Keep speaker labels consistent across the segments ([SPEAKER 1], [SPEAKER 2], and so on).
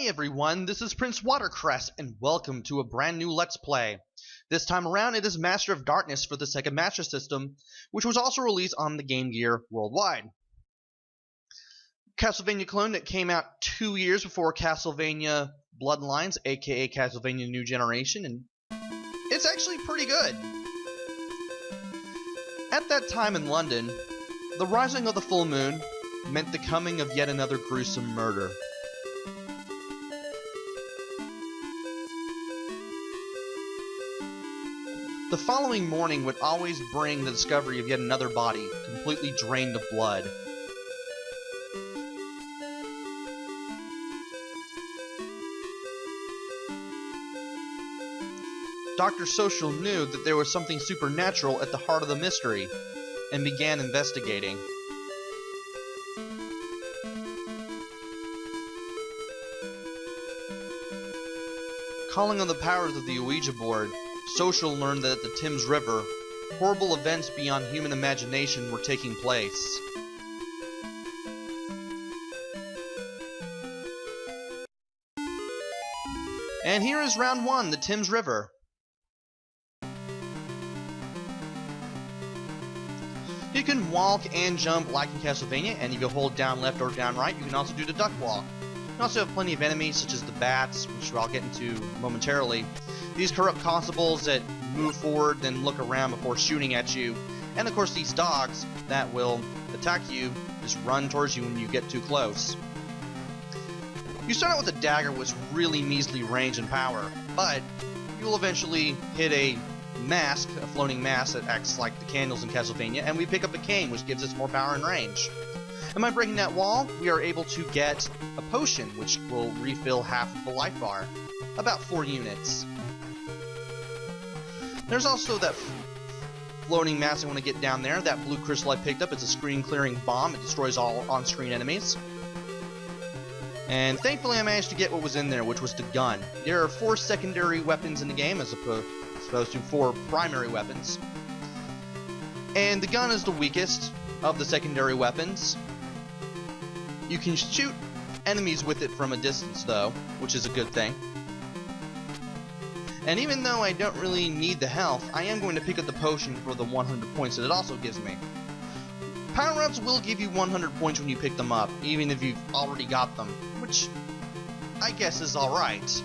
[SPEAKER 1] Hi everyone, this is PrinceWatercress, and welcome to a brand new Let's Play. This time around it is Master of Darkness for the Sega Master System, which was also released on the Game Gear worldwide. Castlevania clone that came out 2 years before Castlevania Bloodlines, aka Castlevania New Generation, and it's actually pretty good. At that time in London, the rising of the full moon meant the coming of yet another gruesome murder. The following morning would always bring the discovery of yet another body, completely drained of blood. Dr. Social knew that there was something supernatural at the heart of the mystery, and began investigating. Calling on the powers of the Ouija board, Social learned that at the Thames River, horrible events beyond human imagination were taking place. And here is round 1, the Thames River. You can walk and jump like in Castlevania, and if you hold down left or down right, you can also do the duck walk. You also have plenty of enemies, such as the bats, which I'll get into momentarily. These corrupt constables that move forward, then look around before shooting at you. And of course these dogs that will attack you, just run towards you when you get too close. You start out with a dagger with really measly range and power, but you will eventually hit a mask, a floating mask that acts like the candles in Castlevania, and we pick up a cane, which gives us more power and range. And by breaking that wall, we are able to get a potion, which will refill half of the life bar. About 4 units. There's also that floating mass I want to get down there. That blue crystal I picked up, it's a screen-clearing bomb. It destroys all on-screen enemies. And thankfully I managed to get what was in there, which was the gun. There are 4 secondary weapons in the game, as opposed to 4 primary weapons. And the gun is the weakest of the secondary weapons. You can shoot enemies with it from a distance, though, which is a good thing. And even though I don't really need the health, I am going to pick up the potion for the 100 points that it also gives me. Power-ups will give you 100 points when you pick them up, even if you've already got them, which I guess is alright.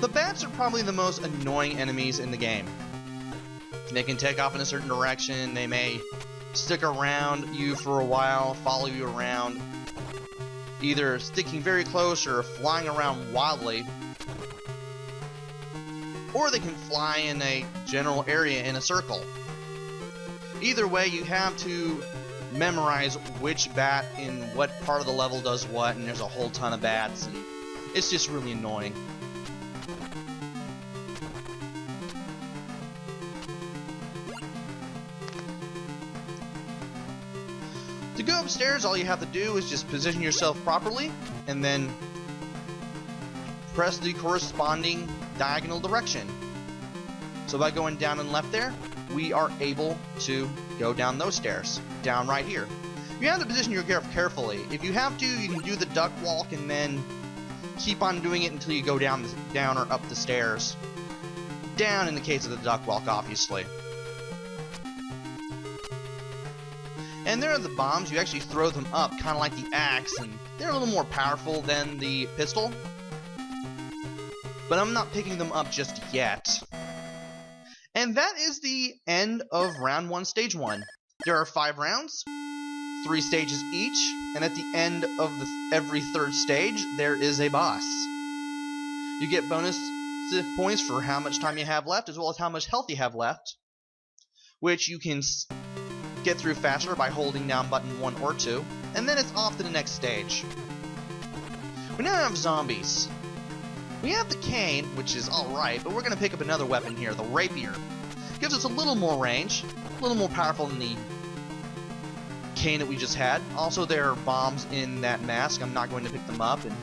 [SPEAKER 1] The bats are probably the most annoying enemies in the game. They can take off in a certain direction, they may stick around you for a while, follow you around, either sticking very close or flying around wildly, or they can fly in a general area in a circle. Either way, you have to memorize which bat in what part of the level does what, and there's a whole ton of bats, and it's just really annoying. To go upstairs, all you have to do is just position yourself properly, and then press the corresponding diagonal direction. So by going down and left there, we are able to go down those stairs, down right here. You have to position your gear carefully. If you have to, you can do the duck walk and then keep on doing it until you go down or up the stairs. Down in the case of the duck walk, obviously. And there are the bombs. You actually throw them up, kind of like the axe, and they're a little more powerful than the pistol. But I'm not picking them up just yet. And that is the end of round 1, stage 1. There are 5 rounds, 3 stages each, and at the end of every 3rd stage, there is a boss. You get bonus points for how much time you have left, as well as how much health you have left, which you can get through faster by holding down button 1 or 2, and then it's off to the next stage. We now have zombies. We have the cane, which is alright, but we're going to pick up another weapon here, the rapier. Gives us a little more range, a little more powerful than the cane that we just had. Also, there are bombs in that mask. I'm not going to pick them up, and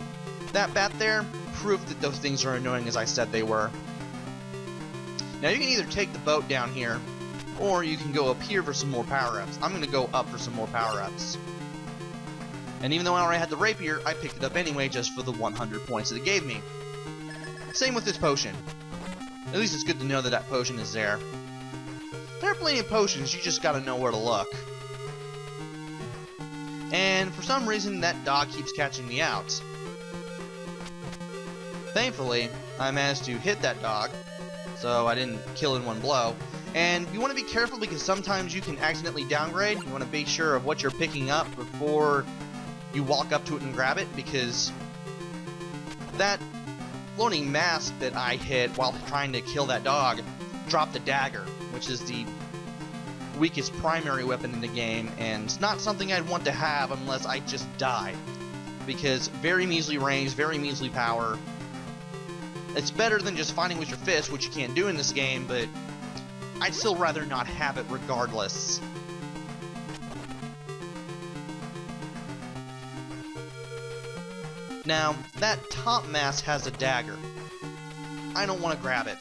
[SPEAKER 1] that bat there proved that those things are annoying as I said they were. Now you can either take the boat down here, or you can go up here for some more power-ups. I'm going to go up for some more power-ups. And even though I already had the rapier, I picked it up anyway just for the 100 points that it gave me. Same with this potion. At least it's good to know that that potion is there. There are plenty of potions, you just gotta know where to look. And for some reason, that dog keeps catching me out. Thankfully, I managed to hit that dog, so I didn't kill in one blow. And you want to be careful because sometimes you can accidentally downgrade. You want to be sure of what you're picking up before you walk up to it and grab it, because that floating mask that I hit while trying to kill that dog dropped a dagger, which is the weakest primary weapon in the game, and it's not something I'd want to have unless I just died, because very measly range, very measly power. It's better than just fighting with your fist, which you can't do in this game, but I'd still rather not have it regardless. Now, that top mask has a dagger. I don't want to grab it.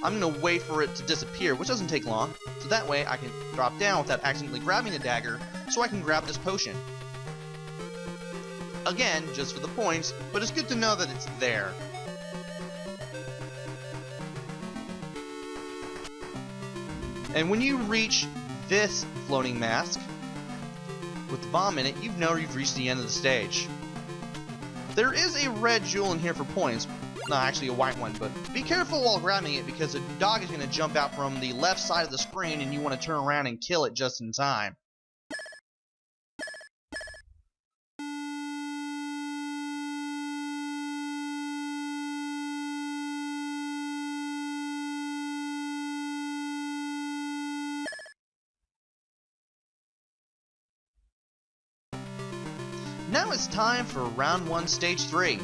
[SPEAKER 1] I'm going to wait for it to disappear, which doesn't take long, so that way I can drop down without accidentally grabbing the dagger, so I can grab this potion. Again, just for the points, but it's good to know that it's there. And when you reach this floating mask with the bomb in it, you know you've reached the end of the stage. There is a red jewel in here for points. No, actually a white one, but be careful while grabbing it because the dog is going to jump out from the left side of the screen and you want to turn around and kill it just in time. Now it's time for Round 1, Stage 3.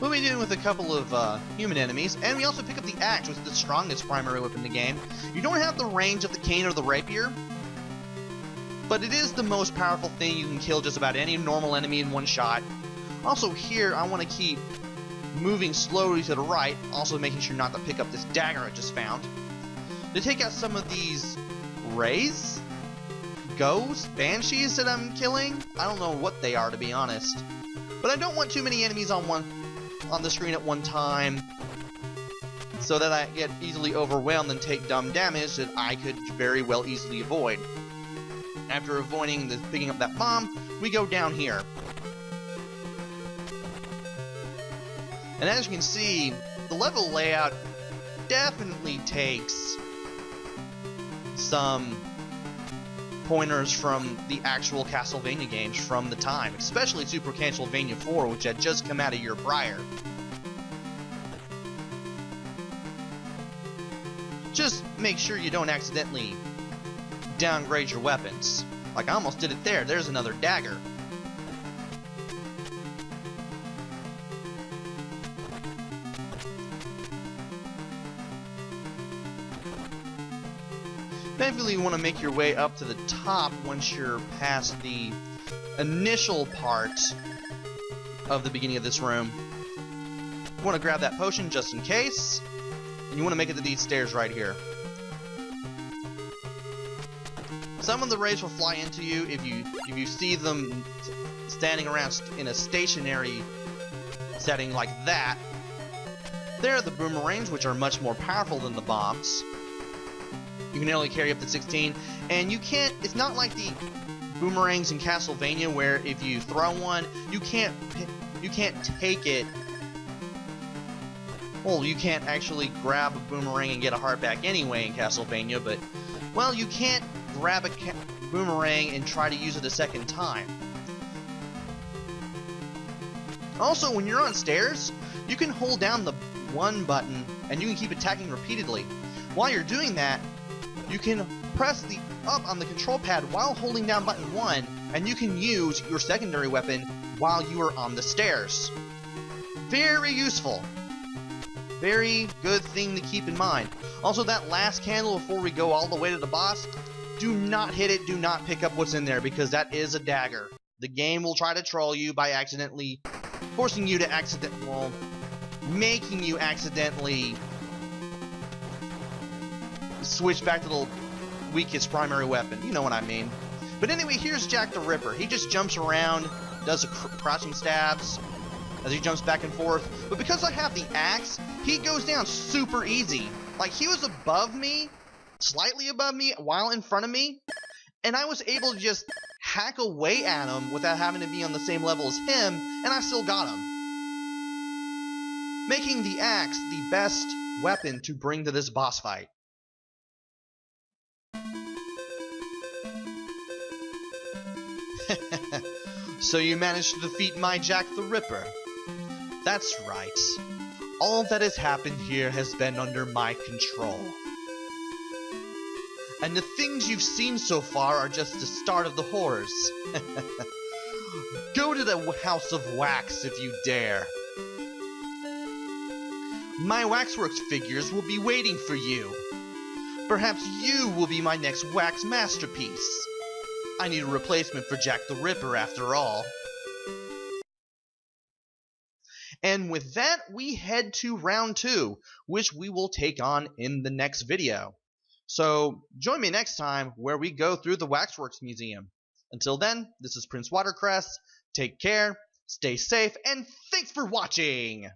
[SPEAKER 1] We'll be dealing with a couple of human enemies, and we also pick up the axe, which is the strongest primary weapon in the game. You don't have the range of the cane or the rapier, but it is the most powerful thing. You can kill just about any normal enemy in one shot. Also here, I want to keep moving slowly to the right, also making sure not to pick up this dagger I just found. To take out some of these rays? Ghosts? Banshees that I'm killing? I don't know what they are, to be honest. But I don't want too many enemies on the screen at one time, so that I get easily overwhelmed and take dumb damage that I could very well easily avoid. After avoiding picking up that bomb, we go down here. And as you can see, the level layout definitely takes some pointers from the actual Castlevania games from the time, especially Super Castlevania 4, which had just come out a year prior. Just make sure you don't accidentally downgrade your weapons. Like I almost did it there. There's another dagger. Definitely want to make your way up to the top once you're past the initial part of the beginning of this room. You want to grab that potion just in case, and you want to make it to these stairs right here. Some of the rays will fly into you if you see them standing around in a stationary setting like that. There are the boomerangs, which are much more powerful than the bombs. You can only carry up to 16, and you can't, it's not like the boomerangs in Castlevania where if you throw one, you can't take it. Well, you can't actually grab a boomerang and get a heart back anyway in Castlevania, but, well, you can't grab a boomerang and try to use it a second time. Also, when you're on stairs, you can hold down the 1 button and you can keep attacking repeatedly. While you're doing that, you can press the up on the control pad while holding down button 1, and you can use your secondary weapon while you are on the stairs. Very useful. Very good thing to keep in mind. Also, that last candle before we go all the way to the boss, do not hit it, do not pick up what's in there, because that is a dagger. The game will try to troll you by accidentally forcing you to making you accidentally switch back to the weakest primary weapon. You know what I mean. But anyway, here's Jack the Ripper. He just jumps around, does crouching stabs as he jumps back and forth. But because I have the axe, he goes down super easy. Like, he was above me, slightly above me, while in front of me, and I was able to just hack away at him without having to be on the same level as him, and I still got him. Making the axe the best weapon to bring to this boss fight. So you managed to defeat my Jack the Ripper. That's right. All that has happened here has been under my control. And the things you've seen so far are just the start of the horrors. Go to the House of Wax if you dare. My Waxworks figures will be waiting for you. Perhaps you will be my next wax masterpiece. I need a replacement for Jack the Ripper after all. And with that, we head to round 2, which we will take on in the next video. So join me next time where we go through the Waxworks Museum. Until then, this is PrinceWatercress. Take care, stay safe, and thanks for watching!